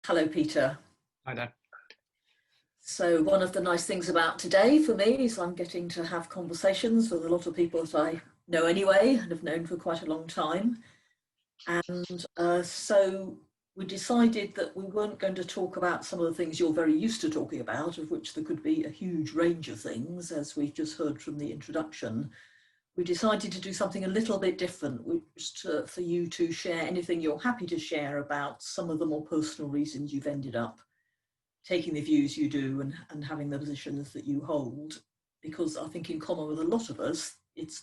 Hello, Peter. Hi there. So one of the nice things about today for me is I'm getting to have conversations with a lot of people that I know anyway and have known for quite a long time. And so we decided that we weren't going to talk about some of the things you're very used to talking about, of which there could be a huge range of things, as we've just heard from the introduction. We decided to do something a little bit different, which for you to share anything you're happy to share about some of the more personal reasons you've ended up taking the views you do and having the positions that you hold. Because I think in common with a lot of us, this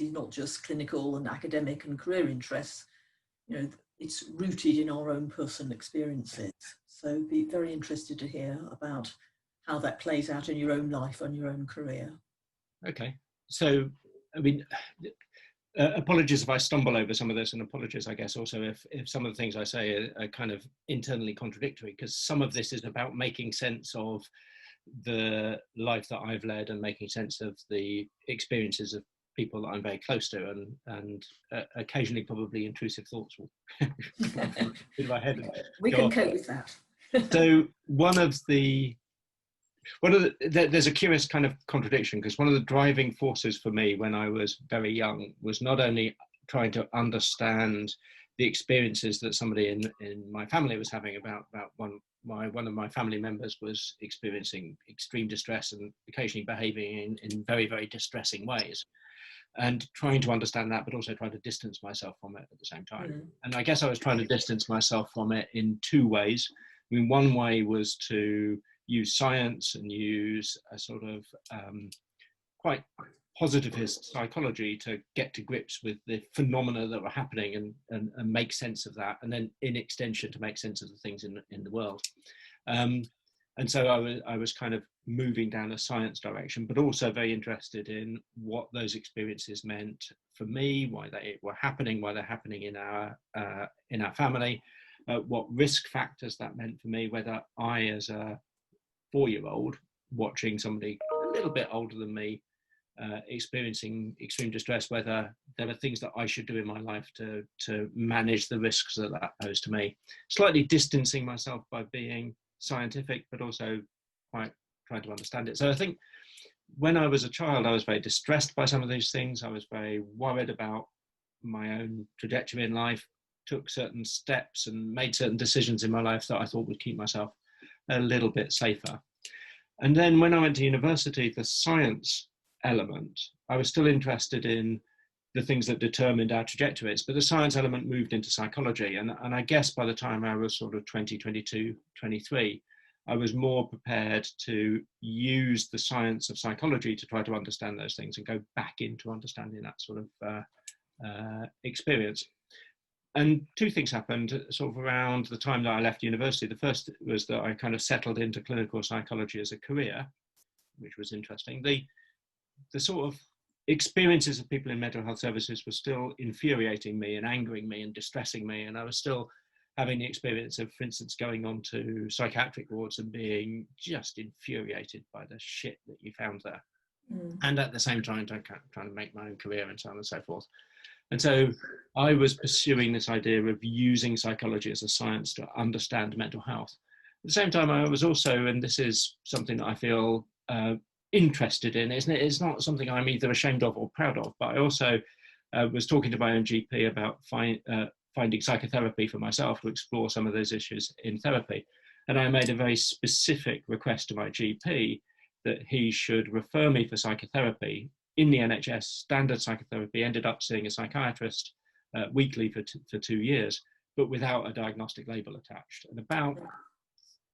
is not just clinical and academic and career interests, it's rooted in our own personal experiences. So be very interested to hear about how that plays out in your own life and your own career. Okay. So, I mean, apologies if I stumble over some of this, and apologies, I guess, also if some of the things I say are kind of internally contradictory, because some of this is about making sense of the life that I've led and making sense of the experiences of people that I'm very close to, and occasionally probably intrusive thoughts will come into my head. We can cope with that. So there's a curious kind of contradiction, because one of the driving forces for me when I was very young was not only trying to understand the experiences that somebody in my family was having about one of my family members was experiencing extreme distress and occasionally behaving in very, very distressing ways, and trying to understand that, but also trying to distance myself from it at the same time. Mm. And I guess I was trying to distance myself from it in two ways. I mean, one way was to use science and use a sort of quite positivist psychology to get to grips with the phenomena that were happening and make sense of that, and then in extension to make sense of the things in the world. And so I was kind of moving down a science direction, but also very interested in what those experiences meant for me, why they were happening, why they're happening in our family, what risk factors that meant for me, whether I, as a 4-year-old, watching somebody a little bit older than me experiencing extreme distress, whether there are things that I should do in my life to manage the risks that posed to me. Slightly distancing myself by being scientific, but also quite trying to understand it. So I think when I was a child, I was very distressed by some of these things. I was very worried about my own trajectory in life, took certain steps and made certain decisions in my life that I thought would keep myself a little bit safer. And then when I went to university, the science element, I was still interested in the things that determined our trajectories, but the science element moved into psychology. And I guess by the time I was sort of 20, 22, 23, I was more prepared to use the science of psychology to try to understand those things and go back into understanding that sort of experience. And two things happened sort of around the time that I left university. The first was that I kind of settled into clinical psychology as a career, which was interesting. The sort of experiences of people in mental health services were still infuriating me and angering me and distressing me. And I was still having the experience of, for instance, going on to psychiatric wards and being just infuriated by the shit that you found there. Mm. And at the same time, trying to make my own career and so on and so forth. And so I was pursuing this idea of using psychology as a science to understand mental health. At the same time, I was also, and this is something that I feel interested in, it's not something I'm either ashamed of or proud of, but I also was talking to my own GP about finding psychotherapy for myself to explore some of those issues in therapy. And I made a very specific request to my GP that he should refer me for psychotherapy in the NHS, standard psychotherapy. Ended up seeing a psychiatrist weekly for 2 years, but without a diagnostic label attached. And about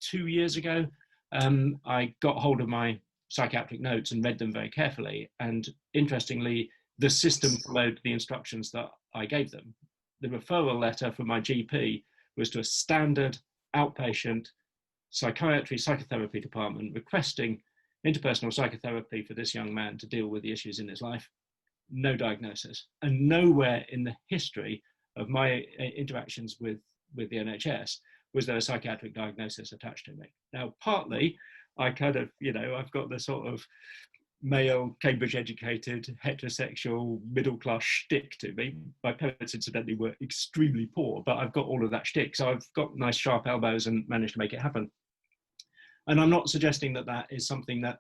2 years ago, I got hold of my psychiatric notes and read them very carefully. And interestingly, the system followed the instructions that I gave them. The referral letter from my GP was to a standard outpatient psychotherapy department requesting interpersonal psychotherapy for this young man to deal with the issues in his life. No diagnosis. And nowhere in the history of my interactions with the NHS was there a psychiatric diagnosis attached to me. Now, partly, I kind of, I've got the sort of male, Cambridge educated, heterosexual, middle class shtick to me. My parents incidentally were extremely poor, but I've got all of that shtick. So I've got nice sharp elbows and managed to make it happen. And I'm not suggesting that that is something that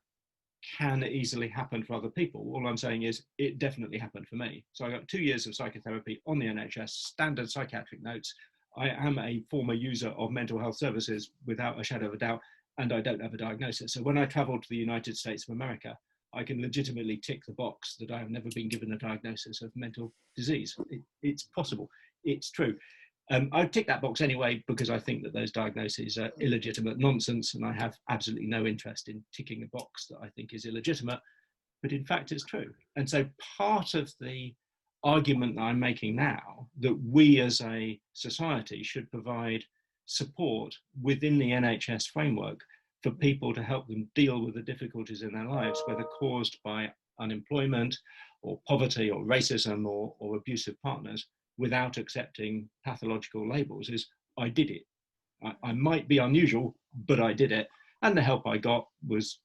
can easily happen for other people. All I'm saying is it definitely happened for me. So I got 2 years of psychotherapy on the NHS, standard psychiatric notes. I am a former user of mental health services without a shadow of a doubt, and I don't have a diagnosis. So when I travel to the United States of America, I can legitimately tick the box that I have never been given a diagnosis of mental disease. It's possible. It's true. I tick that box anyway because I think that those diagnoses are illegitimate nonsense, and I have absolutely no interest in ticking a box that I think is illegitimate, but in fact it's true. And so part of the argument that I'm making now, that we as a society should provide support within the NHS framework for people to help them deal with the difficulties in their lives, whether caused by unemployment or poverty or racism or abusive partners, without accepting pathological labels, is I did it. I might be unusual, but I did it. And the help I got was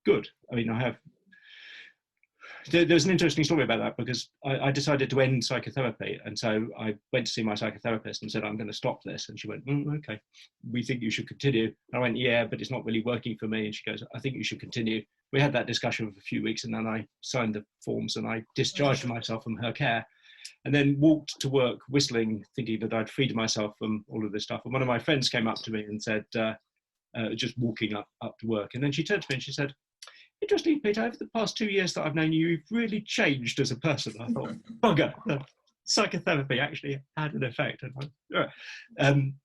good. I mean, there's an interesting story about that because I decided to end psychotherapy. And so I went to see my psychotherapist and said, I'm going to stop this. And she went, okay, we think you should continue. And I went, yeah, but it's not really working for me. And she goes, I think you should continue. We had that discussion for a few weeks, and then I signed the forms and I discharged myself from her care, and then walked to work whistling, thinking that I'd freed myself from all of this stuff. And one of my friends came up to me and said, just walking up to work. And then she turned to me and she said, interesting, Peter, over the past 2 years that I've known you, you've really changed as a person. I thought, bugger, psychotherapy actually had an effect.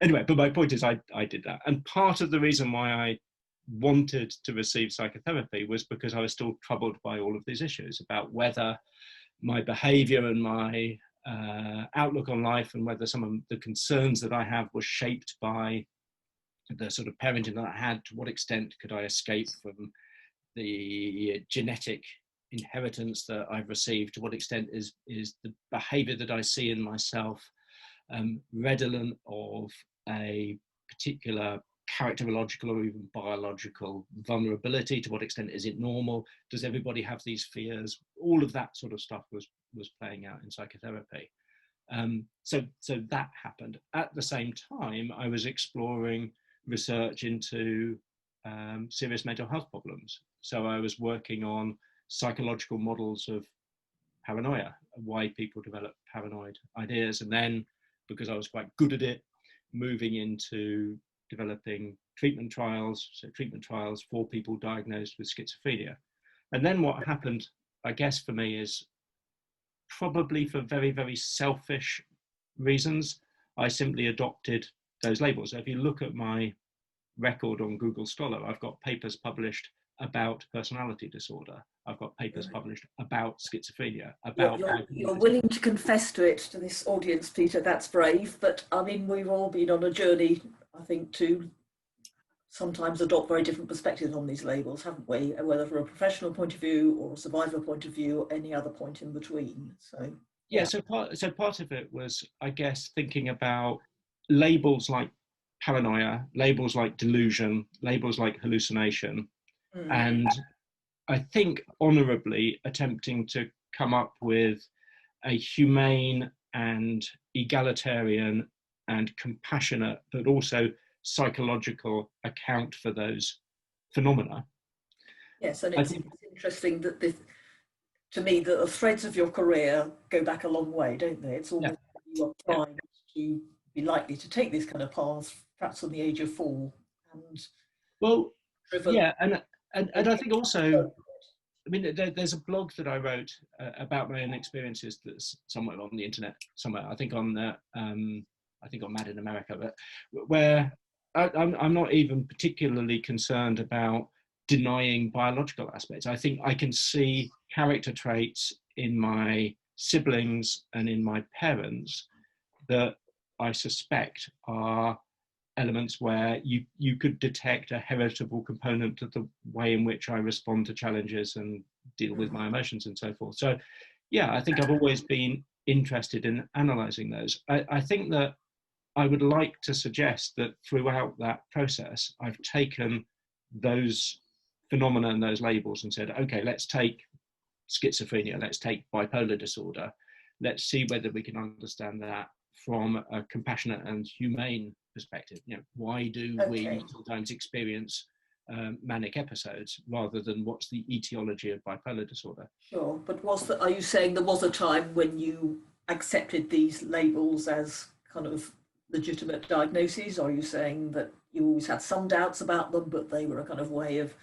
Anyway, but my point is I did that. And part of the reason why I wanted to receive psychotherapy was because I was still troubled by all of these issues about whether my behavior and my outlook on life, and whether some of the concerns that I have were shaped by the sort of parenting that I had. To what extent could I escape from the genetic inheritance that I've received? To what extent is the behavior that I see in myself redolent of a particular characterological or even biological vulnerability? To what extent is it normal? Does everybody have these fears? All of that sort of stuff was playing out in psychotherapy. So that happened. At the same time, I was exploring research into serious mental health problems. So I was working on psychological models of paranoia, why people develop paranoid ideas, and then, because I was quite good at it, moving into developing treatment trials, so treatment trials for people diagnosed with schizophrenia. And then what happened, I guess, for me is probably for very, very selfish reasons, I simply adopted those labels. So if you look at my record on Google Scholar, I've got papers published about personality disorder. I've got papers published about schizophrenia, about... You're willing to confess to it to this audience, Peter. That's brave. But I mean, we've all been on a journey, I think, to sometimes adopt very different perspectives on these labels, haven't we? Whether from a professional point of view or a survivor point of view, or any other point in between. So yeah, so part of it was, I guess, thinking about labels like paranoia, labels like delusion, labels like hallucination, and I think honorably attempting to come up with a humane and egalitarian and compassionate, but also psychological account for those phenomena. Yes, and it's interesting that to me, the threads of your career go back a long way, don't they? It's almost like you are primed to be likely to take this kind of path, perhaps from the age of 4, and and I think also, I mean, there's a blog that I wrote about my own experiences that's somewhere on the internet, somewhere, I think on Mad in America, but where I'm not even particularly concerned about denying biological aspects. I think I can see character traits in my siblings and in my parents that I suspect are elements where you could detect a heritable component to the way in which I respond to challenges and deal with my emotions and so forth. So yeah, I think I've always been interested in analysing those. I think that I would like to suggest that throughout that process, I've taken those phenomena and those labels and said, okay, let's take schizophrenia, let's take bipolar disorder, let's see whether we can understand that from a compassionate and humane perspective. You know, why do we sometimes experience manic episodes rather than what's the etiology of bipolar disorder? Sure, but are you saying there was a time when you accepted these labels as kind of legitimate diagnoses? Or are you saying that you always had some doubts about them, but they were a kind of way of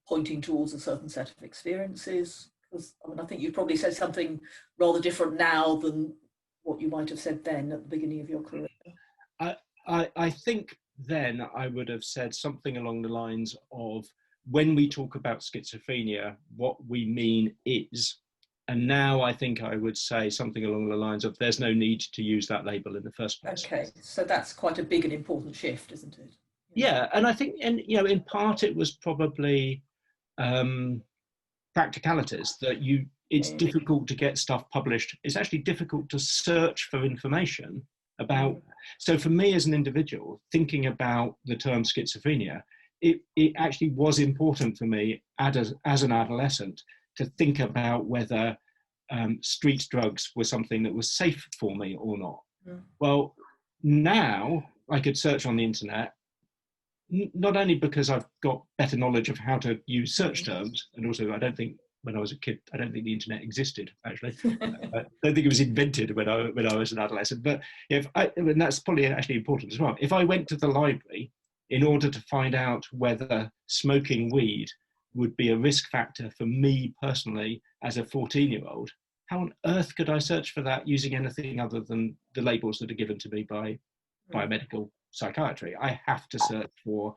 pointing towards a certain set of experiences? Because I mean, I think you've probably said something rather different now than what you might have said then at the beginning of your career. I think then I would have said something along the lines of, when we talk about schizophrenia, what we mean is, and now I think I would say something along the lines of, there's no need to use that label in the first place. Okay, so that's quite a big and important shift, isn't it? Yeah, and I think, and you know, in part it was probably practicalities that it's difficult to get stuff published. It's actually difficult to search for information about. So for me as an individual, thinking about the term schizophrenia, it actually was important for me as an adolescent to think about whether street drugs were something that was safe for me or not. Well, now I could search on the internet, not only because I've got better knowledge of how to use search terms, and also I don't think when I was a kid, I don't think the internet existed, actually. I don't think it was invented when I was an adolescent. But and that's probably actually important as well. If I went to the library in order to find out whether smoking weed would be a risk factor for me personally as a 14-year-old, how on earth could I search for that using anything other than the labels that are given to me by biomedical psychiatry? I have to search for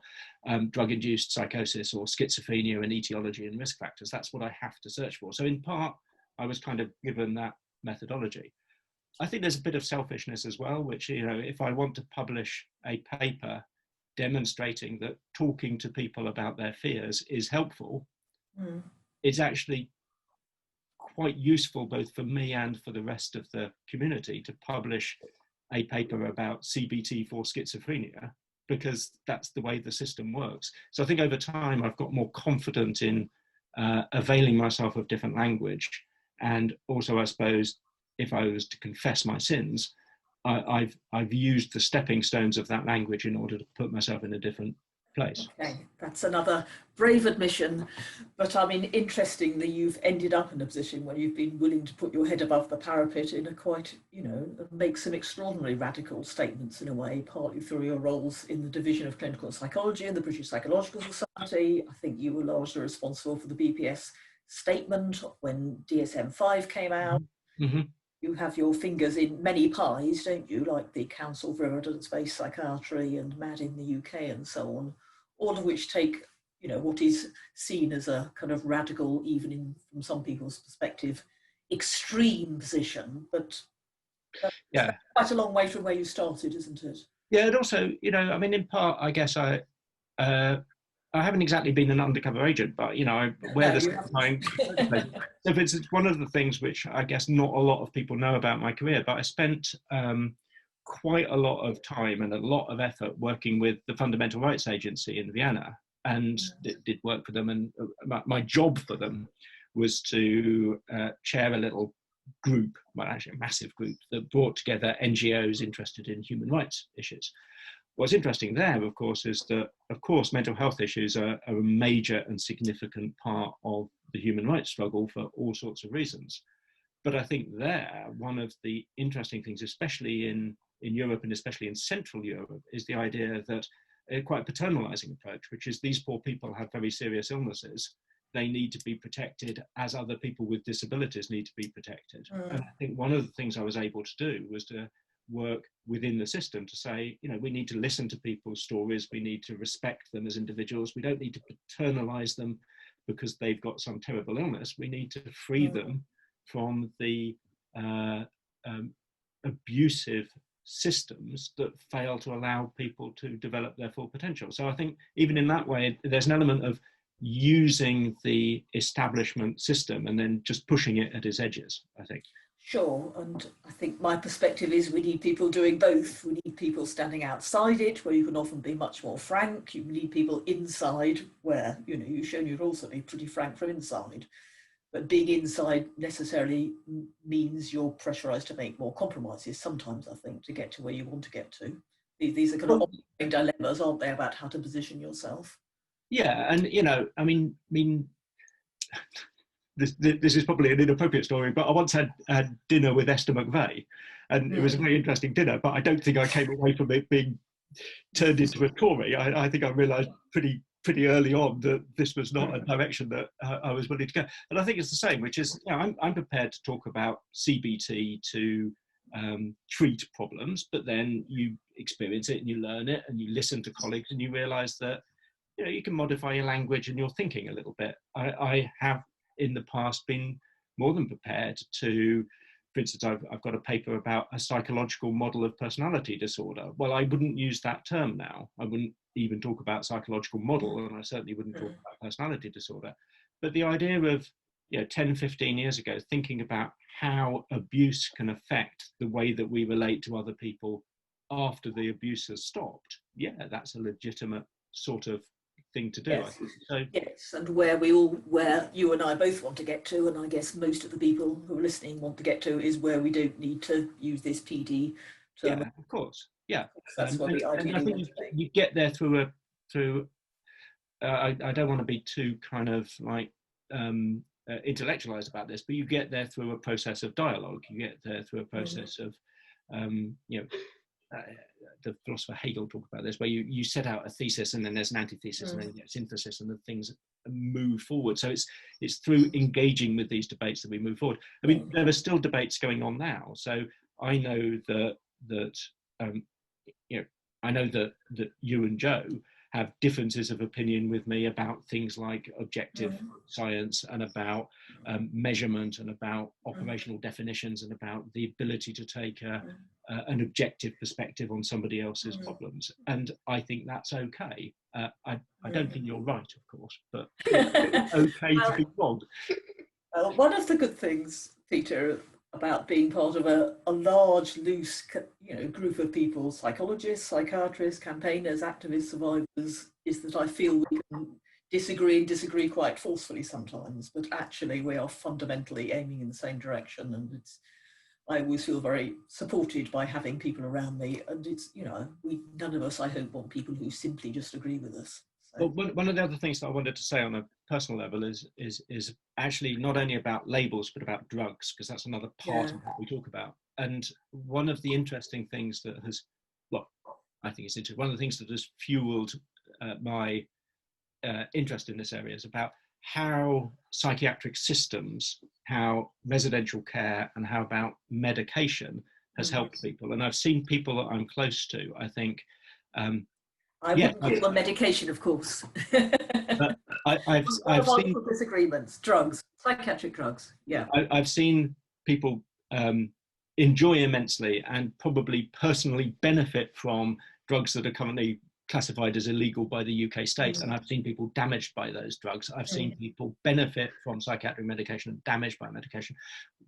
drug-induced psychosis or schizophrenia and etiology and risk factors. That's what I have to search for. So in part, I was kind of given that methodology. I think there's a bit of selfishness as well, which, you know, if I want to publish a paper demonstrating that talking to people about their fears is helpful, it's actually quite useful both for me and for the rest of the community to publish a paper about CBT for schizophrenia, because that's the way the system works. So I think over time I've got more confident in availing myself of different language. And also, I suppose, if I was to confess my sins, I've used the stepping stones of that language in order to put myself in a different place. Okay, that's another brave admission. But I mean, interestingly, you've ended up in a position where you've been willing to put your head above the parapet in a quite, you know, make some extraordinary radical statements in a way, partly through your roles in the Division of Clinical Psychology and the British Psychological Society. I think you were largely responsible for the BPS statement when DSM-5 came out. You have your fingers in many pies, don't you, like the Council for Evidence-Based Psychiatry and MAD in the UK and so on, all of which take, you know, what is seen as a kind of radical, even from some people's perspective, extreme position, but that's quite a long way from where you started, isn't it? Yeah, and also, you know, I mean, in part, I guess I haven't exactly been an undercover agent, but, you know, I wear this mind. So it's one of the things which I guess not a lot of people know about my career, but I spent quite a lot of time and a lot of effort working with the Fundamental Rights Agency in Vienna, and did work for them. And my job for them was to chair a little group, well, actually a massive group, that brought together NGOs interested in human rights issues. What's interesting there, of course, is that, of course, mental health issues are a major and significant part of the human rights struggle for all sorts of reasons. But I think there, one of the interesting things, especially in Europe and especially in Central Europe, is the idea that quite a paternalizing approach, which is these poor people have very serious illnesses. They need to be protected as other people with disabilities need to be protected. And I think one of the things I was able to do was to work within the system to say, you know, we need to listen to people's stories. We need to respect them as individuals. We don't need to paternalize them because they've got some terrible illness. We need to free them from the abusive systems that fail to allow people to develop their full potential. So I think even in that way, there's an element of using the establishment system and then just pushing it at its edges, I think. Sure, and I think my perspective is we need people doing both. We need people standing outside it, where you can often be much more frank. You need people inside, where you've shown you'd also be pretty frank from inside. But being inside necessarily means you're pressurized to make more compromises sometimes, I think, to get to where you want to get to. These are kind of ongoing dilemmas, aren't they, about how to position yourself? Yeah, and this is probably an inappropriate story, but I once had dinner with Esther McVeigh, and it was a very interesting dinner. But I don't think I came away from it being turned into a Tory. I think I realised pretty early on that this was not a direction that I was willing to go. And I think it's the same, which is, I'm prepared to talk about CBT to treat problems, but then you experience it and you learn it and you listen to colleagues and you realise that you can modify your language and your thinking a little bit. I have in the past been more than prepared to, for instance, I've got a paper about a psychological model of personality disorder. Well, I wouldn't use that term now. I wouldn't even talk about psychological model, and I certainly wouldn't talk about personality disorder. But the idea of 10, 15 years ago, thinking about how abuse can affect the way that we relate to other people after the abuse has stopped, that's a legitimate sort of thing to do. Yes. Yes, and where you and I both want to get to, and I guess most of the people who are listening want to get to, is where we don't need to use this PD term. Yeah, of course. Yeah, that's what we and I think you get there through I don't want to be too kind of like intellectualized about this, but you get there through a process of dialogue. You get there through a process of the philosopher Hegel talked about this, where you set out a thesis and then there's an antithesis and then you get synthesis and the things move forward. So it's through engaging with these debates that we move forward. I mean, there are still debates going on now. So I know that I know that you and Joe have differences of opinion with me about things like objective science and about measurement and about operational definitions and about the ability to take an objective perspective on somebody else's problems. And I think that's okay. I don't think you're right, of course, but it's okay to be wrong. One of the good things, Peter, about being part of a large, loose, group of people, psychologists, psychiatrists, campaigners, activists, survivors, is that I feel we can disagree quite forcefully sometimes, but actually we are fundamentally aiming in the same direction, and I always feel very supported by having people around me, and it's none of us, I hope, want people who simply just agree with us. Well, one of the other things that I wanted to say on a personal level is actually not only about labels, but about drugs, because that's another part of what we talk about. And one of the interesting things that has, I think it's interesting, one of the things that has fueled my interest in this area is about how psychiatric systems, how residential care, and how about medication has helped people. And I've seen people that I'm close to, I think, I wouldn't call them medication, of course. I've seen disagreements, drugs, psychiatric drugs. Yeah, I've seen people enjoy immensely and probably personally benefit from drugs that are currently classified as illegal by the UK state, and I've seen people damaged by those drugs. I've seen people benefit from psychiatric medication and damaged by medication.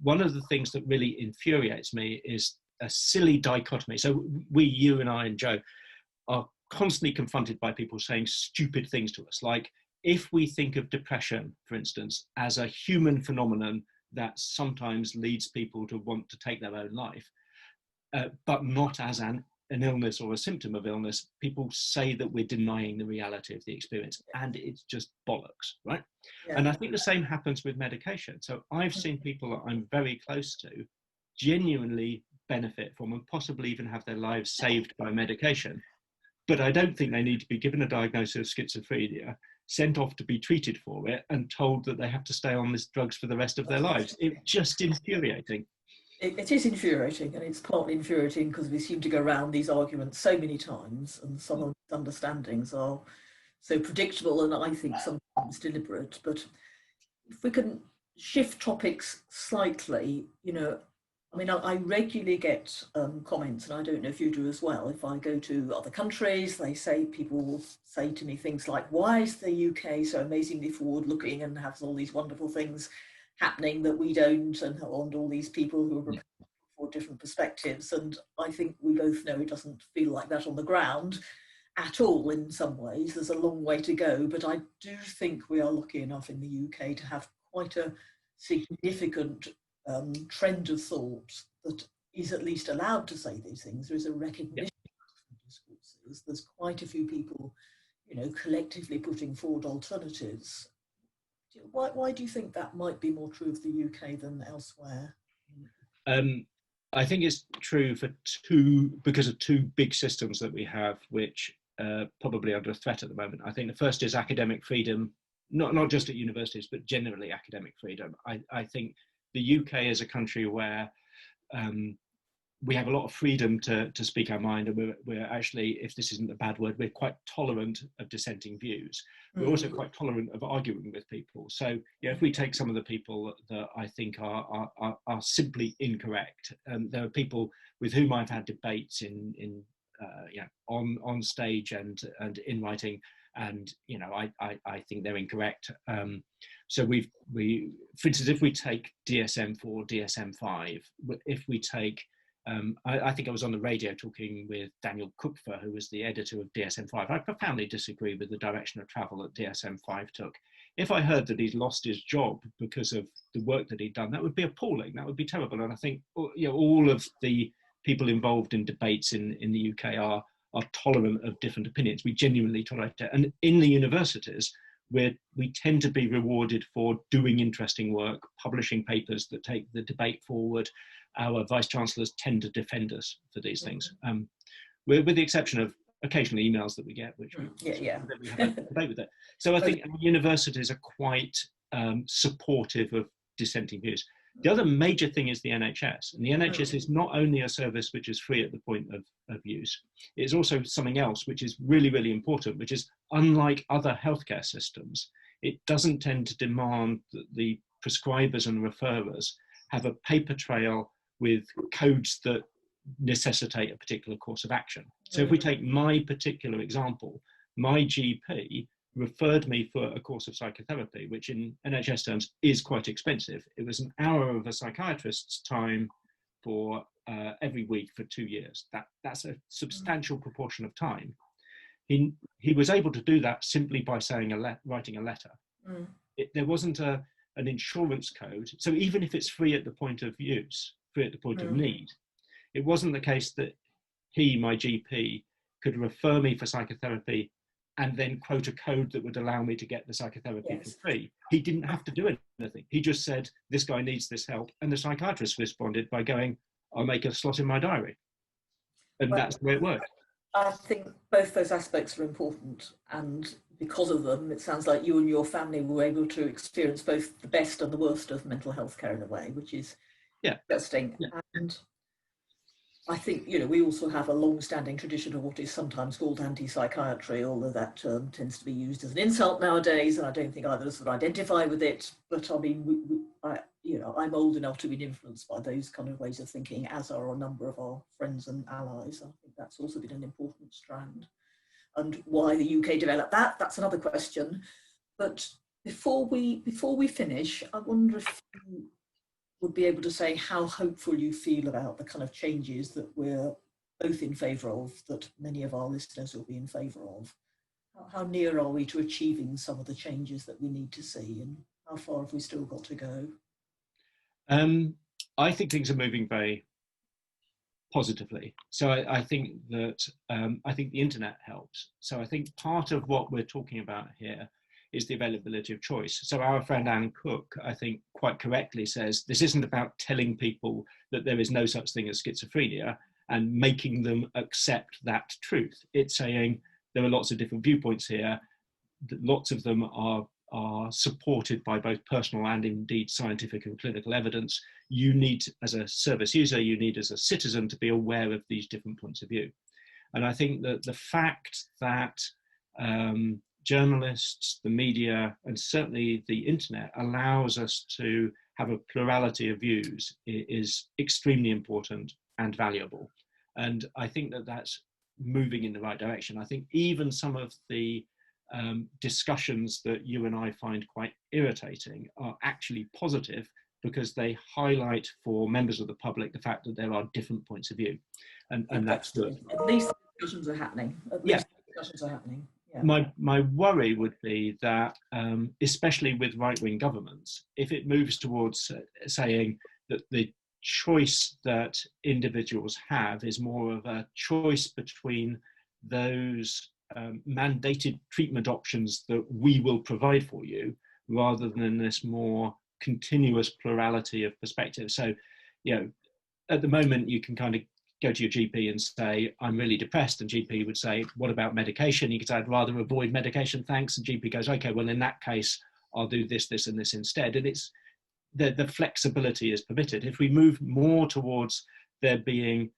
One of the things that really infuriates me is a silly dichotomy. So you and I and Joe are constantly confronted by people saying stupid things to us, like if we think of depression, for instance, as a human phenomenon that sometimes leads people to want to take their own life, but not as an illness or a symptom of illness, people say that we're denying the reality of the experience, and it's just bollocks, right? And I think the same happens with medication. So I've seen people that I'm very close to genuinely benefit from and possibly even have their lives saved by medication. But I don't think they need to be given a diagnosis of schizophrenia, sent off to be treated for it, and told that they have to stay on these drugs for the rest of their lives. It's just infuriating. It is infuriating, and it's partly infuriating because we seem to go around these arguments so many times, and some of these understandings are so predictable and I think sometimes deliberate. But if we can shift topics slightly, I mean, I regularly get comments, and I don't know if you do as well. If I go to other countries, people will say to me things like, why is the UK so amazingly forward-looking and has all these wonderful things? happening that we don't, and all these people who are prepared for different perspectives. And I think we both know it doesn't feel like that on the ground at all in some ways. There's a long way to go, but I do think we are lucky enough in the UK to have quite a significant trend of thought that is at least allowed to say these things. There is a recognition of discourses. There's quite a few people, you know, collectively putting forward alternatives. Why do you think that might be more true of the UK than elsewhere? I think it's true because of two big systems that we have, which probably under threat at the moment. I think the first is academic freedom, not just at universities, but generally academic freedom. I think the UK is a country where we have a lot of freedom to speak our mind, and we're actually, if this isn't a bad word, we're quite tolerant of dissenting views. We're also quite tolerant of arguing with people. So yeah, if we take some of the people that I think are simply incorrect, there are people with whom I've had debates on stage and in writing, and you know, I think they're incorrect. So for instance, if we take DSM-4, DSM-5, if we take I think I was on the radio talking with Daniel Kupfer, who was the editor of DSM-5. I profoundly disagree with the direction of travel that DSM-5 took. If I heard that he'd lost his job because of the work that he'd done, that would be appalling. That would be terrible. And I think, you know, all of the people involved in debates in the UK are tolerant of different opinions. We genuinely tolerate it. And in the universities, we tend to be rewarded for doing interesting work, publishing papers that take the debate forward. Our vice chancellors tend to defend us for these things, with the exception of occasional emails that we get, which we have a debate with it. So I think universities are quite supportive of dissenting views. The other major thing is the NHS, and the NHS is not only a service which is free at the point of use, it's also something else which is really, really important, which is, unlike other healthcare systems, it doesn't tend to demand that the prescribers and referrers have a paper trail with codes that necessitate a particular course of action. So if we take my particular example, my GP referred me for a course of psychotherapy, which in NHS terms is quite expensive. It was an hour of a psychiatrist's time for every week for 2 years. That's a substantial proportion of time. He was able to do that simply by writing a letter. There wasn't an insurance code. So even if it's free at the point of use, free at the point of need, it wasn't the case that he, my GP, could refer me for psychotherapy and then quote a code that would allow me to get the psychotherapy for free. He didn't have to do anything. He just said, this guy needs this help. And the psychiatrist responded by going, I'll make a slot in my diary. And that's the way it worked. I think both those aspects are important. And because of them, it sounds like you and your family were able to experience both the best and the worst of mental health care in a way, which is interesting. And I think, you know, we also have a long-standing tradition of what is sometimes called anti-psychiatry, although that term tends to be used as an insult nowadays, and I don't think either of us would identify with it. But I mean, I'm old enough to be influenced by those kind of ways of thinking, as are a number of our friends and allies. I think that's also been an important strand. And why the UK developed that's another question. But before we finish, I wonder if you would be able to say how hopeful you feel about the kind of changes that we're both in favour of, that many of our listeners will be in favour of. How near are we to achieving some of the changes that we need to see, and how far have we still got to go? I think things are moving very positively. So I think that I think the internet helps. So I think part of what we're talking about here is the availability of choice. So our friend Anne Cook, I think quite correctly says, this isn't about telling people that there is no such thing as schizophrenia and making them accept that truth. It's saying there are lots of different viewpoints here. Lots of them are supported by both personal and indeed scientific and clinical evidence. You need, as a service user, you need as a citizen to be aware of these different points of view. And I think that the fact that journalists, the media, and certainly the internet allows us to have a plurality of views is extremely important and valuable. And I think that that's moving in the right direction. I think even some of the discussions that you and I find quite irritating are actually positive, because they highlight for members of the public the fact that there are different points of view, and that's good. At least the discussions are happening. At least the discussions are happening. Yeah. My worry would be that, especially with right-wing governments, if it moves towards saying that the choice that individuals have is more of a choice between those mandated treatment options that we will provide for you, rather than this more continuous plurality of perspectives. So, at the moment, you can kind of go to your GP and say, I'm really depressed, and GP would say, what about medication? You could say, I'd rather avoid medication, thanks. And GP goes, okay, well, in that case, I'll do this, this, and this instead. And it's the flexibility is permitted. If we move more towards there being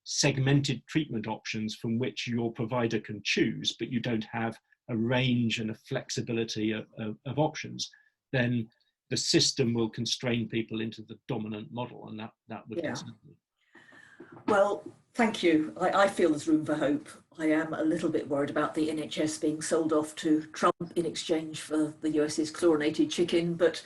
segmented treatment options from which your provider can choose, but you don't have a range and a flexibility of options, then the system will constrain people into the dominant model, and that would concern me. Well, thank you. I feel there's room for hope. I am a little bit worried about the NHS being sold off to Trump in exchange for the US's chlorinated chicken, but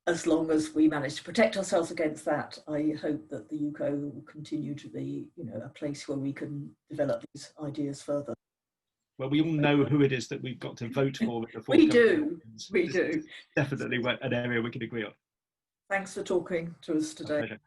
as long as we manage to protect ourselves against that, I hope that the UK will continue to be, a place where we can develop these ideas further. Well, we all know who it is that we've got to vote for. We do. Definitely an area we can agree on. Thanks for talking to us today.